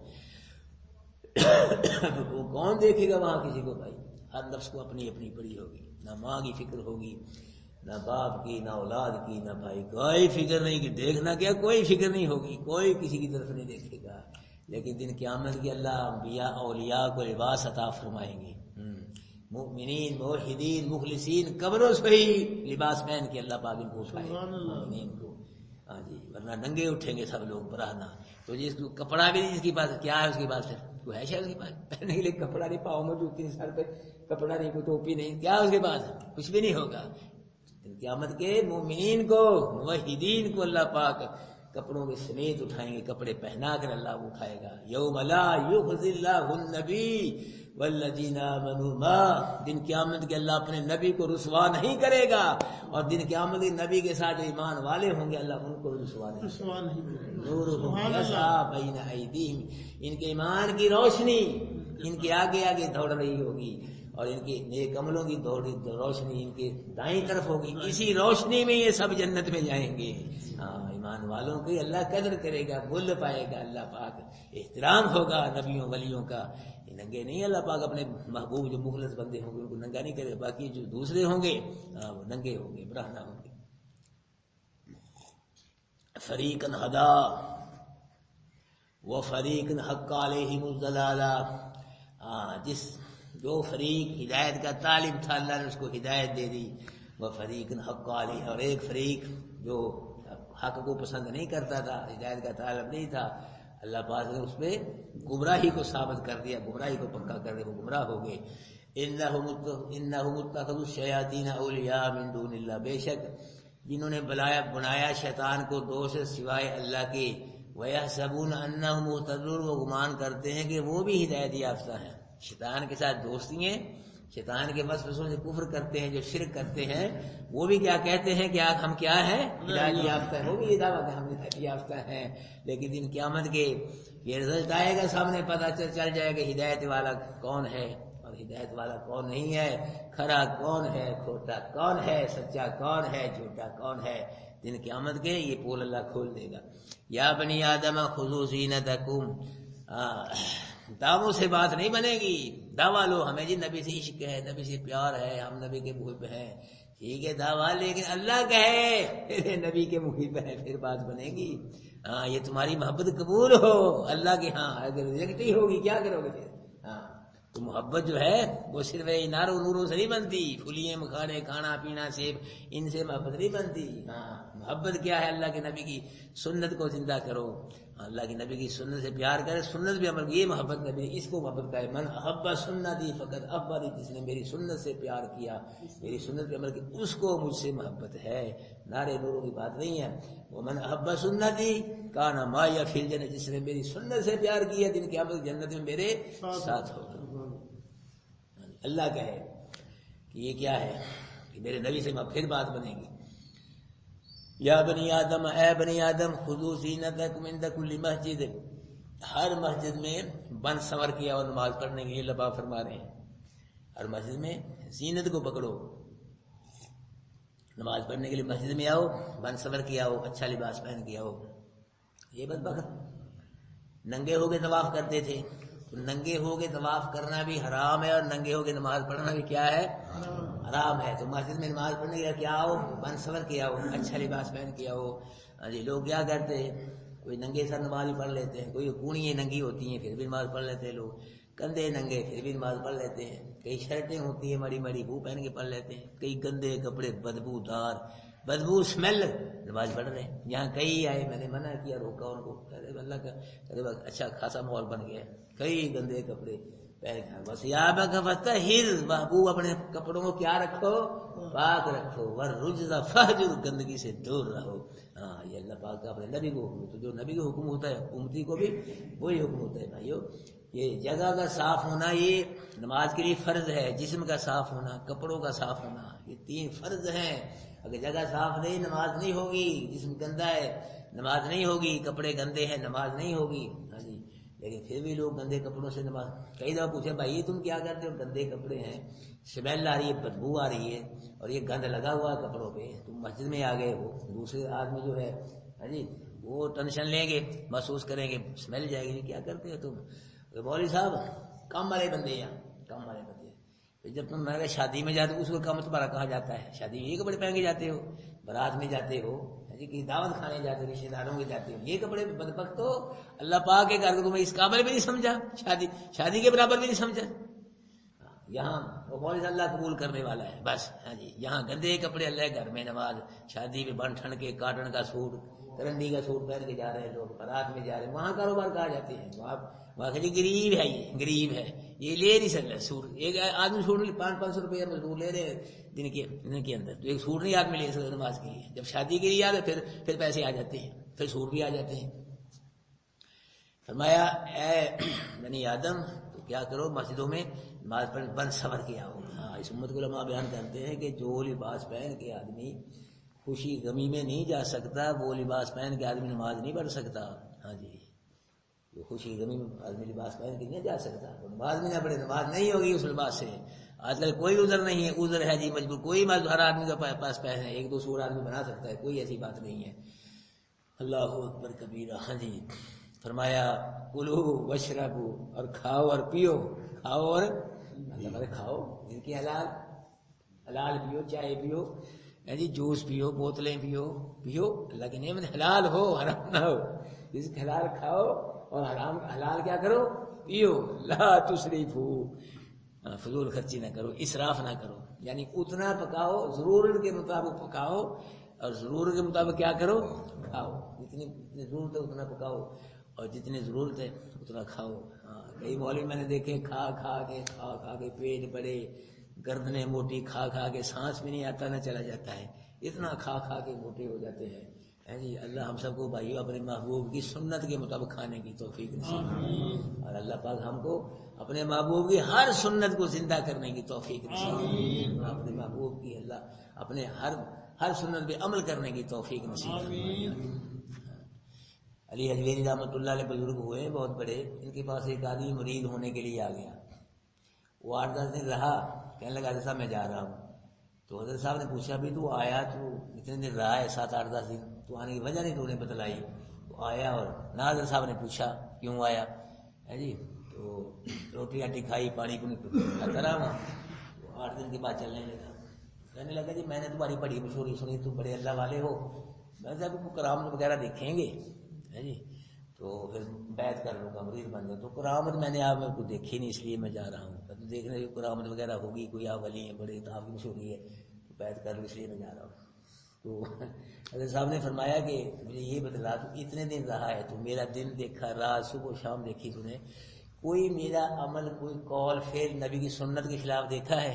وہ کون دیکھے گا وہاں کسی کو بھائی؟ ہر نفس کو اپنی اپنی پڑی ہوگی، نہ ماں کی فکر ہوگی، نہ باپ کی، نہ اولاد کی، نہ بھائی، کوئی فکر نہیں کہ دیکھنا کیا، کوئی فکر نہیں ہوگی، کوئی کسی کی طرف نہیں دیکھے گا۔ لیکن دن قیامت کی اللہ انبیاء اولیاء کو لباس عطا فرمائیں گے، مومنین، موحدین، مخلصین، قبروں سے ہی لباس پہن کے اللہ پاک ان کو اٹھائے مومنین کو، ہاں جی، ورنہ ننگے اٹھیں گے سب لوگ براہنا۔ تو جس کو کپڑا بھی نہیں، جس کے پاس کیا ہے، اس کے پاس پھر کوئی ہے شاید اس کے پاس پہننے کے لیے کپڑا نہیں، پاؤں میں جوتی نہیں، سر پہ کپڑا نہیں، کوئی ٹوپی نہیں، کیا اس کے پاس؟ کچھ بھی نہیں ہوگا۔ قیامت کے مومنین کو، موحدین کو اللہ پاک کپڑوں کے سمیت اٹھائیں گے، کپڑے پہنا کر اللہ وہ اٹھائے گا. یوم لا یخزی اللہ النبی والذین آمنوا معہ، دن قیامت کے اللہ اپنے نبی کو رسوا نہیں کرے گا، اور دن قیامت کے نبی کے ساتھ جو ایمان والے ہوں گے اللہ ان کو رسوا نہیں کرے گا. نورہم یسعی بین ایدیہم، ان کے ایمان کی روشنی ان کے آگے آگے دوڑ رہی ہوگی، اور ان کے نیک عملوں کی روشنی ان کے دائیں طرف ہوگی. اسی روشنی میں یہ سب جنت میں جائیں گے. ہاں، ایمان والوں کی اللہ قدر کرے گا، مل پائے گا اللہ پاک، احترام ہوگا نبیوں ولیوں کا. یہ ننگے نہیں، اللہ پاک اپنے محبوب جو مخلص بندے ہوں گے ان کو ننگا نہیں کرے، باقی جو دوسرے ہوں گے وہ ننگے ہوں گے، برہنہ ہوں گے. فریقاً ہدا وفریقاً حق علیہم الضلالہ، جو فریق ہدایت کا طالب تھا اللہ نے اس کو ہدایت دے دی. وہ فریقاً حق علیہ، اور ایک فریق جو حق کو پسند نہیں کرتا تھا، ہدایت کا طالب نہیں تھا، اللہ پاک نے اس پہ گمراہی کو ثابت کر دیا، گمراہی کو پکا کر دیا، وہ گمراہ ہو گئے. انہم اتخذوا الشیاطین اولیاء من دون اللہ، بے شک جنہوں نے بنایا شیطان کو دوست سوائے اللہ کے. وَيَحْسَبُونَ أَنَّهُمْ مُهْتَدُونَ، وہ گمان کرتے ہیں کہ وہ بھی ہدایت یافتہ ہیں. شیطان کے ساتھ دوستی ہیں، شیطان کے وسوسوں سے کفر کرتے ہیں، جو شرک کرتے ہیں وہ بھی کیا کہتے ہیں کہ ہم کیا ہیں، ہدایت یافتہ ہیں. وہ بھی یہ دعویٰ کہ ہم ہدایت یافتہ ہیں، لیکن دن قیامت کے یہ رزلٹ آئے گا، سامنے پتہ چل جائے گا ہدایت والا کون ہے اور ہدایت والا کون نہیں ہے، کھرا کون ہے، کھوٹا کون ہے، سچا کون ہے، جھوٹا کون ہے. دن قیامت کے یہ پول اللہ کھول دے گا. یا بنی آدم خذوا زینتکم، دعووں سے بات نہیں بنے گی. دعویٰ لو ہمیں جی نبی سے عشق ہے، نبی سے پیار ہے، ہم نبی کے محب ہیں، ٹھیک ہے دعویٰ، لیکن اللہ کہے میرے نبی کے محب ہے پھر بات بنے گی. ہاں، یہ تمہاری محبت قبول ہو اللہ کے ہاں، اگر ریجیکٹ ہی ہوگی کیا کرو گے پھر. ہاں، تو محبت جو ہے وہ صرف اناروں نوروں سے نہیں بنتی، پھلیے مکھانے کھانا پینا سیب ان سے محبت نہیں بنتی. ہاں، محبت کیا ہے، اللہ کے نبی کی سنت کو زندہ کرو، اللہ کے نبی کی سنت سے پیار کرے، سنت بھی عمل، یہ محبت نبی اس کو محبت کا ہے. من احب سنتی فقط احبنی، جس نے میری سنت سے پیار کیا، میری سنت پہ عمل کیا، اس کو مجھ سے محبت ہے. نعرے نوروں کی بات نہیں ہے. ومن احب سنتی کان معی فی الجنہ، جس نے میری سنت سے پیار کیا دن قیامت جنت میں میرے ساتھ ہوگا. اللہ کہے کہ یہ کیا ہے کہ میرے نبی سے پھر بات بنے گی. یا بنی آدم، اے بنی آدم، خذوا زینتکم عند کل مسجد، ہر مسجد میں بن سنور کیا اور نماز پڑھنے کے لیے اللہ فرما رہے ہیں. ہر مسجد میں زینت کو پکڑو، نماز پڑھنے کے لیے مسجد میں آؤ، بن سنور کیا ہو، اچھا لباس پہن کے آؤ. یہ بدبخت ننگے ہو کے طواف کرتے تھے، تو ننگے ہو کے طواف کرنا بھی حرام ہے، اور ننگے ہو کے نماز پڑھنا بھی کیا ہے، حرام ہے. تو مسجد میں نماز پڑھنے کے کیا ہو، بن سنور کے آؤ، اچھا لباس پہن کے آؤ. جی لوگ کیا کرتے ہیں، کوئی ننگے سر نماز بھی پڑھ لیتے ہیں، کوئی کونیاں ننگی ہوتی ہیں پھر بھی نماز پڑھ لیتے ہیں، لوگ کندھے ننگے پھر بھی نماز پڑھ لیتے ہیں، کئی شرٹیں ہوتی ہیں مڑی مڑی وہ پہن کے پڑھ لیتے ہیں، کئی گندے کپڑے بدبو دار بدبو اسمیل نماز پڑھ رہے ہیں. یہاں کئی آئے، میں نے منع کیا، روکا ان کو، اللہ کا اچھا خاصا ماحول بن گیا، کئی گندے کپڑے پہن کے. بس یاب کا فطہر، محبوب اپنے کپڑوں کو کیا رکھو، پاک رکھو، والرجز فہجر، گندگی سے دور رہو. ہاں، یہ اللہ پاک کا اپنے نبی کو حکم، تو جو نبی کا حکم ہوتا ہے امتی کو بھی وہی حکم ہوتا ہے. بھائیو، یہ جگہ کا صاف ہونا یہ نماز کے لیے فرض ہے، جسم کا صاف ہونا، کپڑوں کا صاف ہونا، یہ 3 فرض ہیں. اگر جگہ صاف نہیں نماز نہیں ہوگی، جسم گندا ہے نماز نہیں ہوگی، کپڑے گندے ہیں نماز نہیں ہوگی. ہاں جی، لیکن پھر بھی لوگ گندے کپڑوں سے نماز. کئی دفعہ پوچھے بھائی تم کیا کرتے ہو، گندے کپڑے ہیں، اسمیل آ رہی ہے، بدبو آ رہی ہے، اور یہ گند لگا ہوا ہے کپڑوں پہ، تم مسجد میں آ گئے ہو، دوسرے آدمی جو ہے ہاں جی وہ ٹینشن لیں گے، محسوس کریں گے، اسمیل جائے گی، کیا کرتے ہو تم. مولوی صاحب کم والے بندے، یہاں کم والے بندے. جب تم میرے شادی میں جاتے ہو اس کو کم تمہارا کہا جاتا ہے، شادی میں یہ کپڑے پہن کے جاتے ہو، بارات میں جاتے ہو، کہ دعوت کھانے جاتے ہو، رشتے داروں کے جاتے ہو، یہ کپڑے بدبخت ہو. اللہ پاک کے گھر کو تمہیں اس قابل بھی نہیں سمجھا، شادی کے برابر بھی نہیں سمجھا. یہاں وہ مولوی اللہ قبول کرنے والا ہے بس. ہاں جی، یہاں گندے کپڑے اللہ گھر میں نماز، شادی میں بن ٹھن کے کاٹن کا سوٹ، کرنڈی کا سوٹ پہن کے جا رہے ہیں لوگ، بارات میں جا رہے ہیں، وہاں کاروبار کہا جاتے ہیں. وہاں کہ غریب ہے، یہ غریب ہے، یہ لے نہیں سکتا سوٹ. ایک آدمی سوٹ 500 روپیہ مزدور لے رہے دن کے اندر، تو ایک سوٹ نہیں آدمی لے سکتا نماز کے لیے. جب شادی کے لیے آتے پھر پیسے آ جاتے ہیں. پھر سور بھی آ جاتے ہیں. فرمایا اے بنی آدم تو کیا کرو مسجدوں میں نماز پڑھ بند صبر کیا ہو. اس امت کو علماء بیان کرتے ہیں کہ جو لباس پہن کے آدمی خوشی غمی میں نہیں جا سکتا وہ لباس پہن کے آدمی نماز نہیں پڑھ سکتا. ہاں جی جو خوشی غمی میں آدمی لباس پہن کے نہیں جا سکتا تو نماز بھی نہ پڑھے نماز نہیں ہوگی اس لباس سے. آج کل کوئی عذر نہیں ہے, عذر ہے جی مجبور, کوئی ہر آدمی کا پاس پہنے ایک دو سور آدمی بنا سکتا ہے, کوئی ایسی بات نہیں ہے. اللہ اکبر کبیرہ. ہاں جی فرمایا کلو وشربو اور کھاؤ اور پیو, کھاؤ اور اللہ کھاؤ جن کی حلال حلال پیو, چائے پیو, جی جوس پیو, بوتلیں پیو, پیو اللہ کی نعمت حلال ہو حرام نہ ہو. جس کے حلال کھاؤ اور حرام حلال کیا کرو پیو. لا تسرفو فضول خرچی نہ کرو, اسراف نہ کرو, یعنی اتنا پکاؤ ضرورت کے مطابق پکاؤ اور ضرورت کے مطابق کیا کرو کھاؤ. جتنی ضرورت ہے اتنا پکاؤ اور جتنی ضرورت ہے اتنا کھاؤ. کئی مولوی میں نے دیکھے کھا کھا کے پیٹ بڑے, گردنیں موٹی, کھا کے سانس بھی نہیں آتا نہ چلا جاتا ہے, اتنا کھا کے موٹے ہو جاتے ہیں. جی اللہ ہم سب کو بھائیو اپنے محبوب کی سنت کے مطابق کھانے کی توفیق نصیب فرمائے اور اللہ پاک ہم کو اپنے محبوب کی ہر سنت کو زندہ کرنے کی توفیق نصیب فرمائے. اپنے محبوب کی اللہ اپنے ہر سنت پہ عمل کرنے کی توفیق نصیب فرمائے. علی حجویری رحمۃ اللہ علیہ بزرگ ہوئے بہت بڑے, ان کے پاس ایک آدمی مرید ہونے کے لیے آ گیا. وہ 8-10 دن رہا, کہنے لگا حضرت صاحب میں جا رہا ہوں. تو حضرت صاحب نے پوچھا بھی تو آیا تو اتنے دن رہا ہے 7-8-10 دن, تو آنے کی وجہ نہیں تو نے بتلائی. تو آیا اور نہ حضرت صاحب نے پوچھا کیوں آیا ہے جی, تو روٹی آٹی کھائی, پانی پونی کھاتا رہا ہوں. 8 دن کے بعد چلنے لگا, کہنے لگا جی میں نے تمہاری بڑی مشہوری سنی, تم بڑے اللہ والے ہو, میں نے کو کرامت وغیرہ دیکھیں گے ہے جی, تو پھر بیعت کر لوں گا, مرید بن جاؤ. تو کرامت میں نے آپ کو دیکھی نہیں اس لیے میں جا رہا ہوں, دیکھنے کی کرامت وغیرہ ہوگی, کوئی آپ ولی ہیں بڑے, تو آپ کی مشہوری ہے تو بیعت کر لوں اس لیے میں جا رہا ہوں. تو حضرت صاحب نے فرمایا کہ مجھے یہ بتلا تو اتنے دن رہا ہے تو میرا دن دیکھا, رات صبح شام دیکھی تو نے, کوئی میرا عمل کوئی قول فعل نبی کی سنت کے خلاف دیکھا ہے؟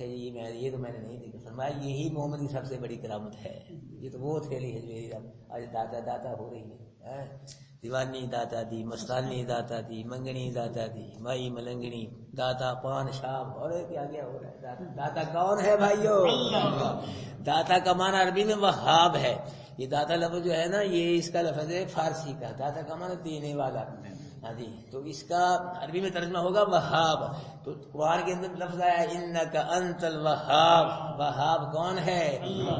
یہ تو میں نے نہیں دیکھا. فرمایا یہی محمد کی سب سے بڑی کرامت ہے. یہ تو وہ تھیلی ہے آج داتا ہو رہی ہے, دیوانی داتا دی, مستانی داتا دی, منگنی داتا دی, مائی ملنگنی داتا, پان شام, اور کیا کیا ہو رہا ہے. داتا کون ہے بھائیو؟ داتا کا معنی عربی میں وہاب ہے. یہ داتا لفظ جو ہے نا, یہ اس کا لفظ ہے فارسی کا. داتا کا معنی دینے والا. ہاں جی, تو اس کا عربی میں ترجمہ ہوگا وہاب. تو قرآن کے اندر لفظ آیا انکا انت الوہاب. وہاب کون ہے؟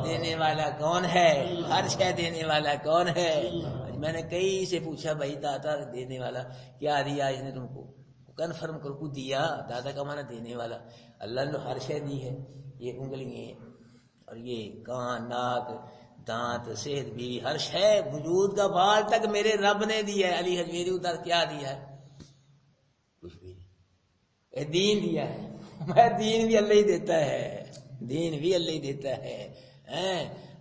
دینے والا کون ہے؟ ہر شے دینے والا کون ہے؟ میں نے کئی سے پوچھا بھائی داتا دینے والا کیا دیا اس نے تم کو, کنفرم کر کو دیا. داتا کا معنی دینے والا. اللہ نے ہر شے دی ہے, یہ انگلیاں اور یہ کان, ناک, دانت, صحت, بیوی, ہر شے وجود کا بال تک میرے رب نے دیا ہے. علی حجویری ادھر کیا دیا ہے؟ کچھ بھی نہیں. دین دیا ہے, میں دین بھی اللہ ہی دیتا ہے, دین بھی اللہ ہی دیتا ہے.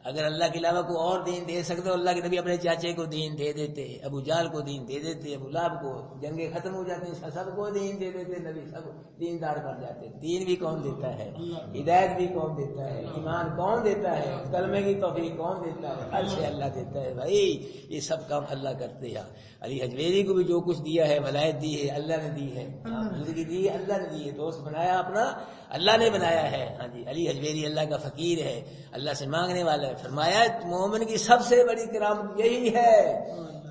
اگر اللہ کے علاوہ کوئی اور دین دے سکتے, اللہ کے نبی اپنے چاچے کو دین دے دیتے, ابو جہل کو دین دے دیتے, ابو لہب کو, جنگیں ختم ہو جاتی, سب کو دین دے دیتے, نبی سب دیندار بن جاتے. دین بھی کون دیتا ہے, ہدایت بھی کون دیتا ہے, ایمان کون دیتا ہے, کلمے کی توفیق کون دیتا ہے؟ ہر شے اللہ دیتا ہے بھائی. یہ سب کام اللہ کرتے ہیں. علی حجویری کو بھی جو کچھ دیا ہے, ولایت دی ہے اللہ نے دی ہے, زندگی دی ہے اللہ نے دی ہے, دوست بنایا اپنا اللہ نے بنایا ہے. ہاں جی, علی حجویری اللہ کا فقیر ہے, اللہ سے مانگنے والا ہے. فرمایا مومن کی سب سے بڑی کرامت یہی ہے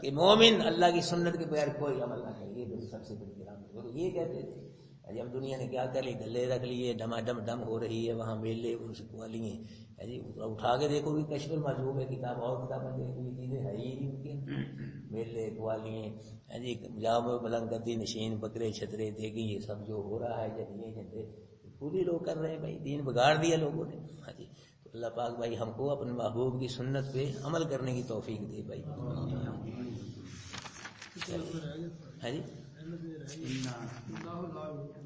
کہ مومن اللہ کی سنت کے بغیر کوئی عمل نہ کرے. یہ سب سے بڑی کرامت. وہ تو یہ کہتے تھے جی ہم دنیا نے کیا کر لی, گلے رکھ لیے, ڈما ڈم ڈم ہو رہی ہے, وہاں میلے کو لیے جی, اٹھا کے دیکھو بھی کشف المحجوب ہے کتاب, اور کتابیں دیکھو یہ چیزیں ہے ہی نہیں ان کے. میلے قوالیاں جی, جام بلند گدی نشین, بکرے چھترے دیکھیں, یہ سب جو ہو رہا ہے جب پوری لوگ کر رہے ہیں بھائی, دین بگاڑ دیا لوگوں نے. ہاں جی, تو اللہ پاک بھائی ہم کو اپنے محبوب کی سنت پہ عمل کرنے کی توفیق دے بھائی. ہاں جی,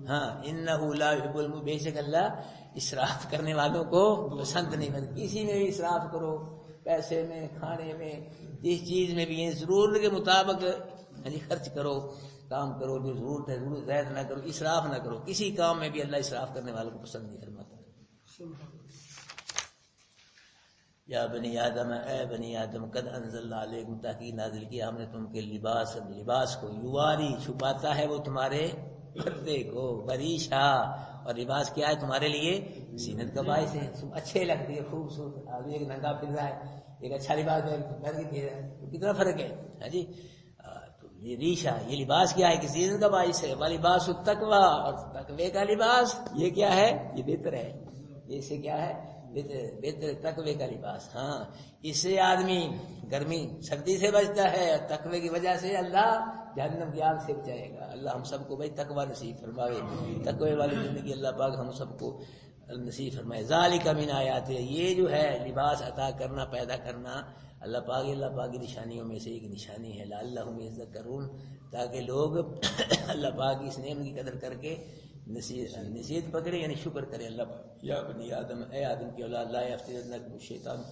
ہاں انہ لا یحب المسرفین, بے شک اللہ اسراف کرنے والوں کو پسند نہیں کرتا. کسی میں بھی اسراف کرو, پیسے میں, کھانے میں, جس چیز میں بھی ضرورت کے مطابق خرچ کرو, کام کرو, جو ضرورت ہے ضرورت زائد نہ کرو, اسراف نہ کرو. کسی کام میں بھی اللہ اسراف کرنے والوں کو پسند نہیں فرماتا. یا بنی آدم اے بنی آدم قد انزلنا علیکم تحقیق نازل کیا ہم نے تم کے لباس کو یواری چھپاتا ہے وہ تمہارے پردے کو بریشا اور لباس کیا ہے تمہارے لیے زینت کا باعث ہے اچھے لگتی ہے خوبصورت آدمی ایک ننگا پھر رہا ہے ایک اچھا لباس میں پھر رہا ہے کتنا فرق ہے ہاں جی تو یہ ریشا یہ لباس کیا ہے کہ زینت کا باعث ہے واللباس التقوی اور تقوی کا لباس یہ کیا ہے یہ بہتر ہے یہ سے کیا ہے بہتر تقوی کا لباس ہاں اس سے آدمی گرمی سردی سے بچتا ہے تقوی کی وجہ سے اللہ جہنم کی آگ سے بچائے گا اللہ ہم سب کو بھائی تقوی نصیب فرمائے تقوی والی زندگی اللہ پاک ہم سب کو نصیب فرمائے ذالک من آیات یہ جو ہے لباس عطا کرنا پیدا کرنا اللہ پاک کی نشانیوں میں سے ایک نشانی ہے لعلہم یذکرون تاکہ لوگ اللہ پاک کی اس نعمت کی قدر کر کے نصیحت پکڑے یعنی شکر کرے اللہ پاک یا بنی آدم اے آدم کی اولاد لا یفتننکم الشیطان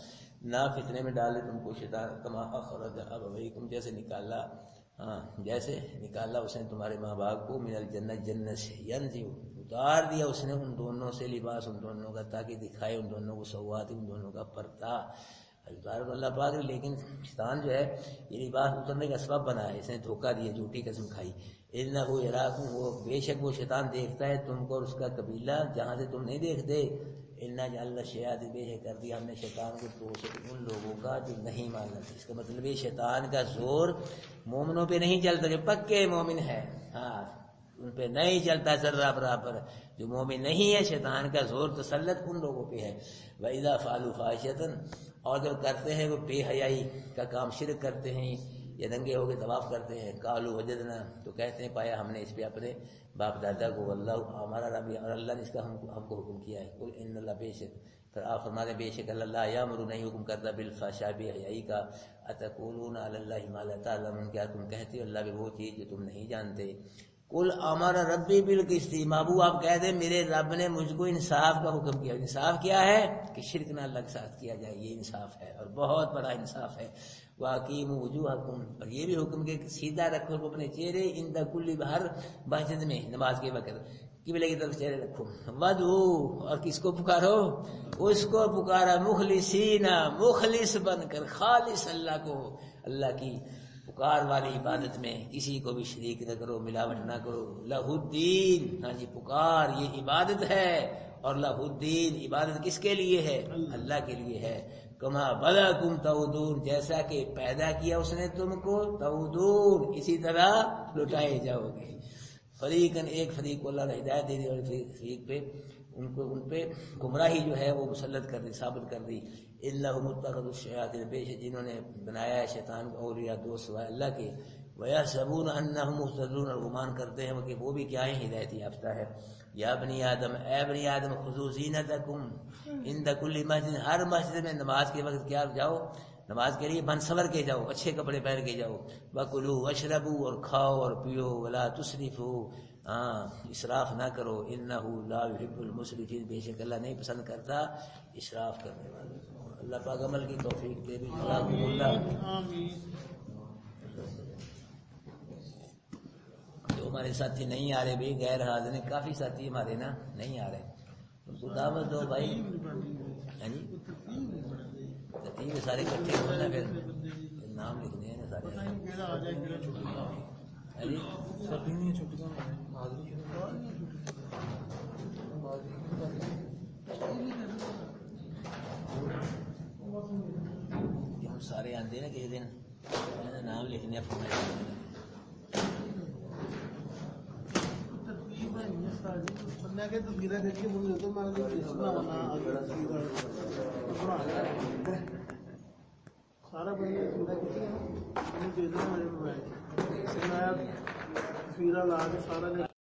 نہ فتنے میں ڈالے تم کو شیطان کما اخرج ابویکم جیسے نکالا اس نے تمہارے ماں باپ کو من الجنت جنت سے ینزع اتار دیا اس نے ان دونوں سے لباس ان دونوں کا تاکہ دکھائے ان دونوں کو سوات ان دونوں کا پردہ اللہ پاک نے لیکن شیطان جو ہے یہ لباس اترنے کا سبب بنا ہے اس نے دھوکہ دیا جھوٹی قسم کھائی انہ یراکم وہ بے شک وہ شیطان دیکھتا ہے تم کو اور اس کا قبیلہ جہاں سے تم نہیں دیکھتے انہ جعلنا الشیاطین بے شک کر دیا ہم نے شیطان کو دوست ان لوگوں کا جو نہیں ماننا اس کا مطلب ہے شیطان کا زور مومنوں پہ نہیں چلتا جو پکے مومن ہے ہاں ان پہ نہیں چلتا ذرہ برابر جو مومن نہیں ہے شیطان کا زور تسلط ان لوگوں پہ ہے وَإِذَا فَعَلُوا فَاحِشَةً اور جب کرتے ہیں وہ بے حیائی کا کام شرک کرتے ہیں یا ننگے ہو کے طواف کرتے ہیں قالوا وجدنا تو کہتے ہیں پایا ہم نے اس پہ اپنے باپ دادا کو اللہ ہمارا رب اور اللہ نے اس کا ہم کو حکم کیا ہے قل ان اللہ بے شک پھر آپ فرما دیں بے شک اللہ یامر نہیں حکم کرتا بالفحشاء بے حیائی کا اتقولون علی اللہ ما لا تعلمون کیا تم کہتے ہو اللہ پہ وہ چیز جو تم نہیں جانتے قل امر ربی بالقسط محبوب آپ کہہ دیں میرے رب نے مجھ کو انصاف کا حکم کیا انصاف کیا ہے کہ شرک نہ اللہ کے ساتھ کیا جائے یہ انصاف ہے اور بہت بڑا انصاف ہے واقیموا وجوہکم اور یہ بھی حکم کہ سیدھا رکھو اپنے چہرے عند کل ہر مسجد میں نماز کے وقت قبلے کی طرف چہرے رکھو ودعو اور کس کو پکارو اس کو پکارا مخلصین مخلص بن کر خالص اللہ کو اللہ کی پکار والی عبادت میں کسی کو بھی شریک نہ کرو ملاوٹ نہ کرو لہ الدین ہاں جی پکار یہ عبادت ہے اور لہ الدین عبادت کس کے لیے ہے اللہ کے لیے ہے کما بداکم تعودون جیسا کہ پیدا کیا اس نے تم کو تعودون اسی طرح لٹائے جاؤ گے فریقاً ایک فریق کو اللہ نے ہدایت دے دی اور فریق پہ ان پہ گمراہی جو ہے وہ مسلط کر دی ثابت کر دی انہم اتخذوا الشیاطین بے شک جنہوں نے بنایا ہے شیطان کو اولیاء دوست سوائے اللہ کے ویحسبون انہم مہتدون اور گمان کرتے ہیں کہ وہ بھی کیا ہے ہدایت یافتہ ہے یا بنی آدم اے بنی آدم خذوا زینتکم عند کل مسجد ہر مسجد میں نماز کے وقت کیا جاؤ نماز کے لیے بن سور کے جاؤ اچھے کپڑے پہن کے جاؤ وکلوا واشربوا اور کھاؤ اور پیو ولا تسرفوا اسراف نہ کرو انہ لا يحب المسرفین بے شک اللہ نہیں پسند کرتا اسراف کرنے والے اللہ پاک عمل کی توفیق دے بھی جو ہمارے ساتھی نہیں آ رہے بھی غیر حاضر ہیں کافی ساتھی ہمارے نا نہیں آ رہے ان کو دعوت دو بھائی ترتیب سارے اکٹھے ہونا پھر نام لکھنے ہیں نا سارے ہم سارے آتے ہیں نا کسی دن نام لکھنے سارا بندے تصویر لا کے سارا